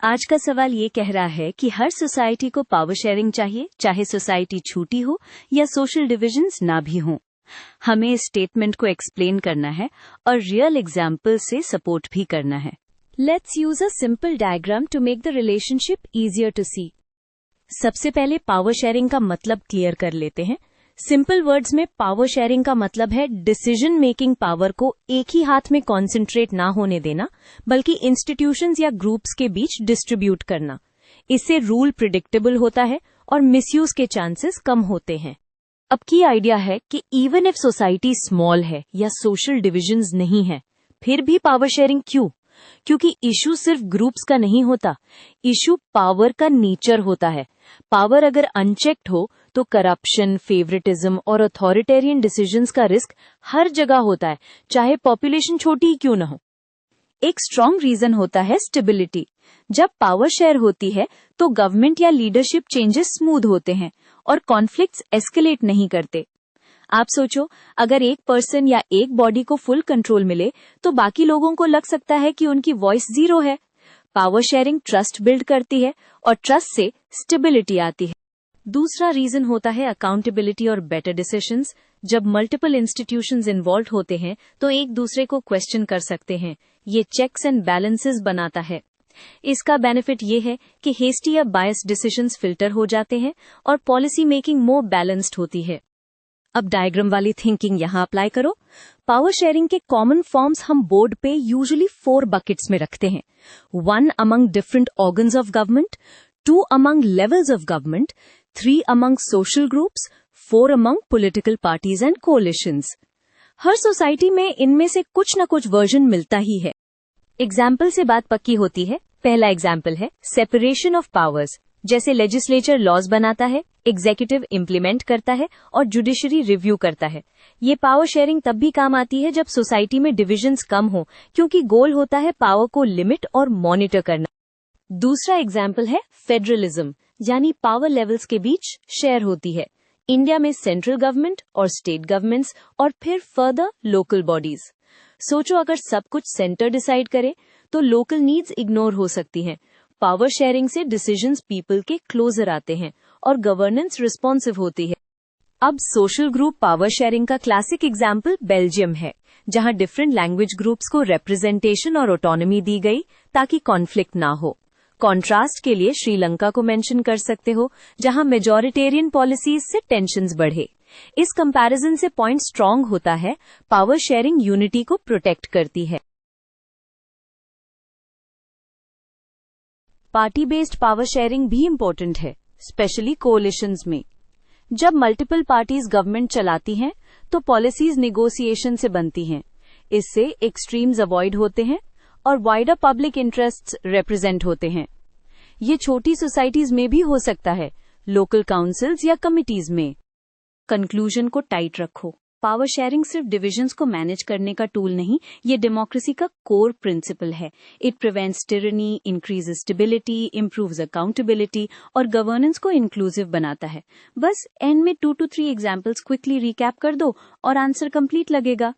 आज का सवाल ये कह रहा है कि हर सोसाइटी को पावर शेयरिंग चाहिए, चाहे सोसाइटी छोटी हो या सोशल डिविजन्स ना भी हों। हमें इस स्टेटमेंट को एक्सप्लेन करना है और रियल एग्जाम्पल से सपोर्ट भी करना है। Let's use a simple diagram to make the relationship easier to see. सबसे पहले पावर शेयरिंग का मतलब क्लियर कर लेते हैं। सिंपल वर्ड्स में पावर शेयरिंग का मतलब है डिसीजन मेकिंग पावर को एक ही हाथ में कॉन्सेंट्रेट ना होने देना, बल्कि इंस्टीट्यूशंस या ग्रुप्स के बीच डिस्ट्रीब्यूट करना। इससे रूल प्रिडिक्टेबल होता है और मिसयूज के चांसेस कम होते हैं। अब की आइडिया है कि इवन इफ सोसाइटी स्मॉल है या सोशल डिविजन्स नहीं है, फिर भी पावर शेयरिंग क्यों? क्योंकि इशू सिर्फ ग्रुप्स का नहीं होता, इशू पावर का नेचर होता है। पावर अगर अनचेक्ड हो तो करप्शन, फेवरेटिज्म और अथॉरिटेरियन डिसीजंस का रिस्क हर जगह होता है, चाहे पॉपुलेशन छोटी ही क्यों न हो। एक स्ट्रॉन्ग रीजन होता है स्टेबिलिटी। जब पावर शेयर होती है तो गवर्नमेंट या लीडरशिप चेंजेस स्मूथ होते हैं और कॉन्फ्लिक्ट्स एस्केलेट नहीं करते। आप सोचो, अगर एक पर्सन या एक बॉडी को फुल कंट्रोल मिले तो बाकी लोगों को लग सकता है कि उनकी वॉइस जीरो है। पावर शेयरिंग ट्रस्ट बिल्ड करती है और ट्रस्ट से स्टेबिलिटी आती है। दूसरा रीजन होता है अकाउंटेबिलिटी और बेटर डिसीजंस। जब मल्टीपल इंस्टीट्यूशंस इन्वॉल्व होते हैं तो एक दूसरे को क्वेश्चन कर सकते हैं। ये चेक्स एंड बैलेंसेस बनाता है। इसका बेनिफिट ये है कि हेस्टी या बायस्ड डिसीजंस फिल्टर हो जाते हैं और पॉलिसी मेकिंग मोर बैलेंस्ड होती है। अब डायग्राम वाली थिंकिंग यहाँ अप्लाई करो। पावर शेयरिंग के कॉमन फॉर्म्स हम बोर्ड पे यूजुअली 4 बकेट्स में रखते हैं। 1 among different organs of government, 2 among levels of government, 3 among social groups, 4 among political parties and collisions. Her society में इनमें से कुछ न कुछ वर्जन मिलता ही है। एग्जाम्पल से बात पक्की होती है। पहला एग्जाम्पल है सेपरेशन ऑफ पावर्स। जैसे लेजिस्लेचर लॉज बनाता है, एग्जीक्यूटिव इम्प्लीमेंट करता है और जुडिशरी रिव्यू करता है। ये पावर शेयरिंग तब भी काम आती है जब सोसाइटी में डिविजन्स कम हो, क्योंकि गोल होता है पावर को लिमिट और मॉनिटर करना। दूसरा एग्जाम्पल है फेडरलिज्म, यानी पावर लेवल्स के बीच शेयर होती है। इंडिया में सेंट्रल गवर्नमेंट और स्टेट गवर्नमेंट्स और फिर फर्दर लोकल बॉडीज। सोचो, अगर सब कुछ सेंटर डिसाइड करे तो लोकल नीड्स इग्नोर हो सकती हैं। पावर शेयरिंग से डिसीजंस पीपल के क्लोजर आते हैं और गवर्नेंस रिस्पॉन्सिव होती है। अब सोशल ग्रुप पावर शेयरिंग का क्लासिक एग्जाम्पल बेल्जियम है, जहां डिफरेंट लैंग्वेज ग्रुप्स को रिप्रेजेंटेशन और ऑटोनॉमी दी गई ताकि कॉन्फ्लिक्ट ना हो। कॉन्ट्रास्ट के लिए श्रीलंका को मेंशन कर सकते हो, जहां मेजॉरिटेरियन पॉलिसीज से टेंशन्स बढ़े। इस कंपैरिजन से पॉइंट स्ट्रांग होता है, पावर शेयरिंग यूनिटी को प्रोटेक्ट करती है। पार्टी बेस्ड पावर शेयरिंग भी इम्पोर्टेंट है, स्पेशली कोलिशंस में। जब मल्टीपल पार्टीज गवर्नमेंट चलाती हैं तो पॉलिसीज निगोसिएशन से बनती हैं। इससे एक्सट्रीम्स अवॉइड होते हैं और वाइडर पब्लिक इंटरेस्ट्स रिप्रेजेंट होते हैं। ये छोटी सोसाइटीज में भी हो सकता है, लोकल काउंसिल्स या कमिटीज में। कंक्लूजन को टाइट रखो। पावर शेयरिंग सिर्फ डिविजन्स को मैनेज करने का टूल नहीं, ये डेमोक्रेसी का कोर प्रिंसिपल है। It prevents tyranny, increases stability, improves accountability और गवर्नेंस को इंक्लूसिव बनाता है। बस एंड में 2 to 3 एग्जाम्पल्स क्विकली रिकैप कर दो और आंसर कंप्लीट लगेगा।